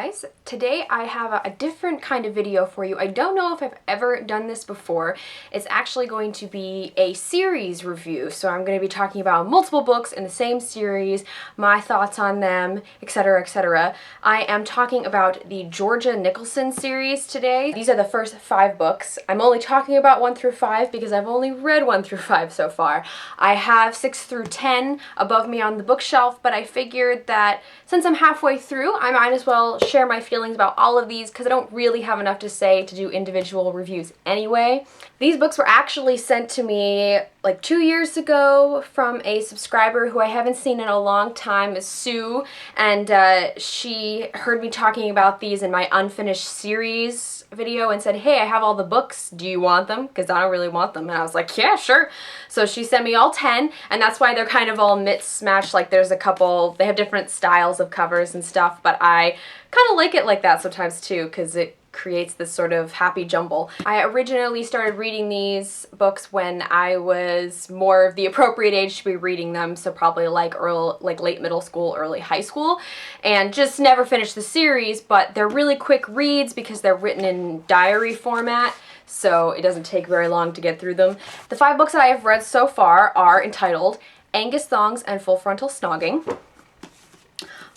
guys. Today I have a different kind of video for you. I don't know if I've ever done this before. It's actually going to be a series review, so I'm going to be talking about multiple books in the same series, my thoughts on them, etc, etc. I am talking about the Georgia Nicholson series today. These are the first 5 books. I'm only talking about 1 through 5 because I've only read 1 through 5 so far. I have 6 through 10 above me on the bookshelf, but I figured that since I'm halfway through, I might as well share my feelings about all of these because I don't really have enough to say to do individual reviews anyway. These books were actually sent to me like 2 years ago from a subscriber who I haven't seen in a long time, is Sue, and she heard me talking about these in my unfinished series video and said, hey, I have all the books, do you want them? Because I don't really want them. And I was like, yeah, sure. So she sent me all 10, and that's why they're kind of all mismatched. Like there's a couple, they have different styles of covers and stuff, but I kind of like it like that sometimes too, because it creates this sort of happy jumble. I originally started reading these books when I was more of the appropriate age to be reading them, so probably like late middle school, early high school, and just never finished the series, but they're really quick reads because they're written in diary format, so it doesn't take very long to get through them. The 5 books that I have read so far are entitled Angus Thongs and Full Frontal Snogging,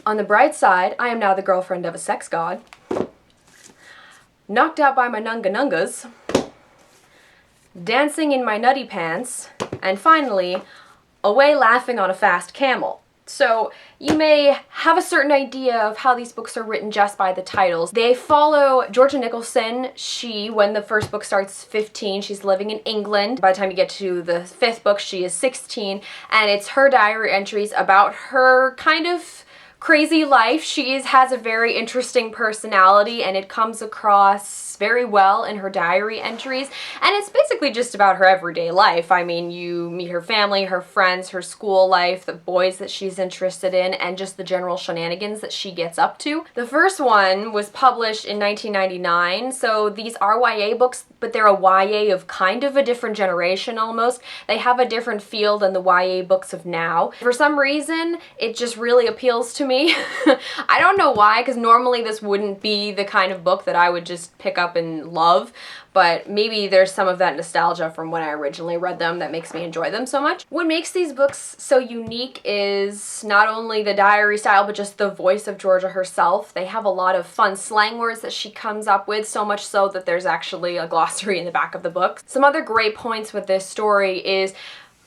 On the Bright Side, I Am Now the Girlfriend of a Sex God, Knocked Out by My Nunga Nungas, Dancing in My Nutty Pants, and finally, Away Laughing on a Fast Camel. So you may have a certain idea of how these books are written just by the titles. They follow Georgia Nicholson. When the first book starts, 15. She's living in England. By the time you get to the 5th book, she is 16, and it's her diary entries about her kind of crazy life. She has a very interesting personality, and it comes across very well in her diary entries, and it's basically just about her everyday life. I mean, you meet her family, her friends, her school life, the boys that she's interested in, and just the general shenanigans that she gets up to. The first one was published in 1999, so these are YA books, but they're a YA of kind of a different generation almost. They have a different feel than the YA books of now. For some reason, it just really appeals to me. I don't know why, because normally this wouldn't be the kind of book that I would just pick up and love, but maybe there's some of that nostalgia from when I originally read them that makes me enjoy them so much. What makes these books so unique is not only the diary style, but just the voice of Georgia herself. They have a lot of fun slang words that she comes up with, so much so that there's actually a glossary in the back of the book. Some other great points with this story is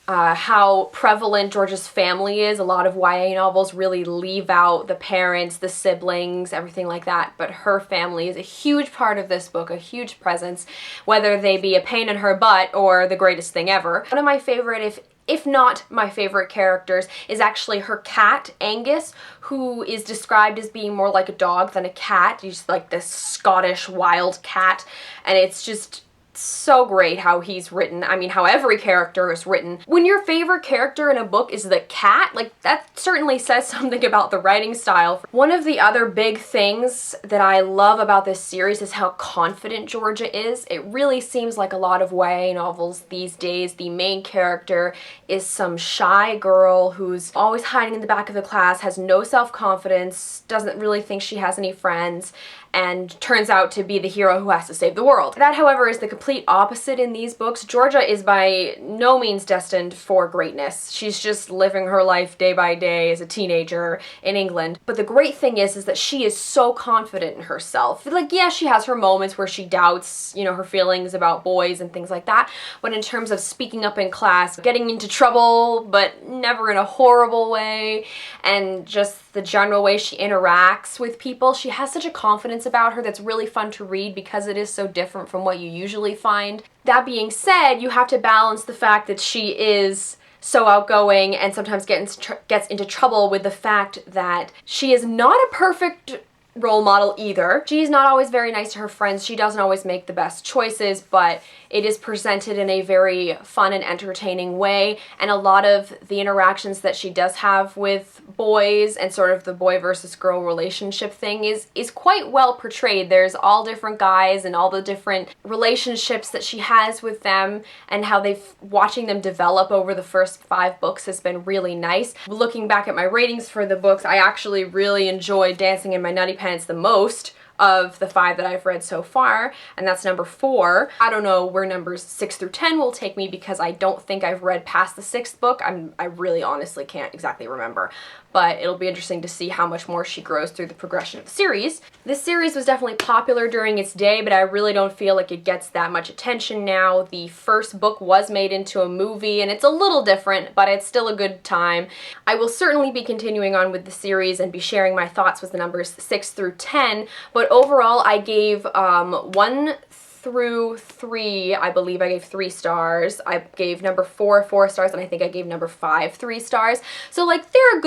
how prevalent Georgia's family is. A lot of YA novels really leave out the parents, the siblings, everything like that, but her family is a huge part of this book, a huge presence, whether they be a pain in her butt or the greatest thing ever. One of my favorite, if not my favorite characters, is actually her cat, Angus, who is described as being more like a dog than a cat. He's like this Scottish wild cat, and it's just so great how he's written. I mean, how every character is written. When your favorite character in a book is the cat, like that certainly says something about the writing style. One of the other big things that I love about this series is how confident Georgia is. It really seems like a lot of YA novels these days, the main character is some shy girl who's always hiding in the back of the class, has no self-confidence, doesn't really think she has any friends, and turns out to be the hero who has to save the world. That, however, is the complete opposite in these books. Georgia is by no means destined for greatness. She's just living her life day by day as a teenager in England. But the great thing is that she is so confident in herself. Like, yeah, she has her moments where she doubts, you know, her feelings about boys and things like that, but in terms of speaking up in class, getting into trouble, but never in a horrible way, and just the general way she interacts with people, she has such a confidence about her that's really fun to read because it is so different from what you usually find. That being said, you have to balance the fact that she is so outgoing and sometimes gets into trouble with the fact that she is not a perfect role model either. She's not always very nice to her friends. She doesn't always make the best choices, but it is presented in a very fun and entertaining way, and a lot of the interactions that she does have with boys and sort of the boy versus girl relationship thing is quite well portrayed. There's all different guys and all the different relationships that she has with them, and how watching them develop over the first 5 books has been really nice. Looking back at my ratings for the books, I actually really enjoyed Dancing in My Nutty Pants Independence the most of the 5 that I've read so far, and that's number 4. I don't know where numbers 6 through 10 will take me because I don't think I've read past the 6th book. I really honestly can't exactly remember, but it'll be interesting to see how much more she grows through the progression of the series. This series was definitely popular during its day, but I really don't feel like it gets that much attention now. The first book was made into a movie, and it's a little different, but it's still a good time. I will certainly be continuing on with the series and be sharing my thoughts with the numbers 6 through 10, but overall I gave 1 through 3, I believe I gave 3 stars. I gave number 4 4 stars, and I think I gave number 5 3 stars. So like they're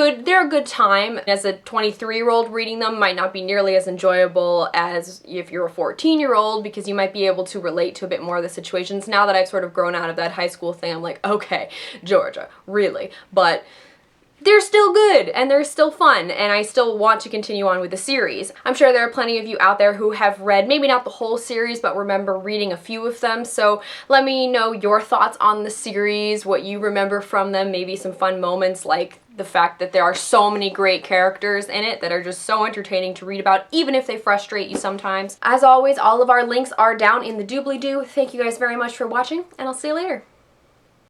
a good time. As a 23-year-old reading them might not be nearly as enjoyable as if you're a 14-year-old, because you might be able to relate to a bit more of the situations. Now that I've sort of grown out of that high school thing, I'm like, okay, Georgia, really? But they're still good and they're still fun, and I still want to continue on with the series. I'm sure there are plenty of you out there who have read maybe not the whole series but remember reading a few of them, so let me know your thoughts on the series, what you remember from them, maybe some fun moments like the fact that there are so many great characters in it that are just so entertaining to read about, even if they frustrate you sometimes. As always, all of our links are down in the doobly-doo. Thank you guys very much for watching, and I'll see you later.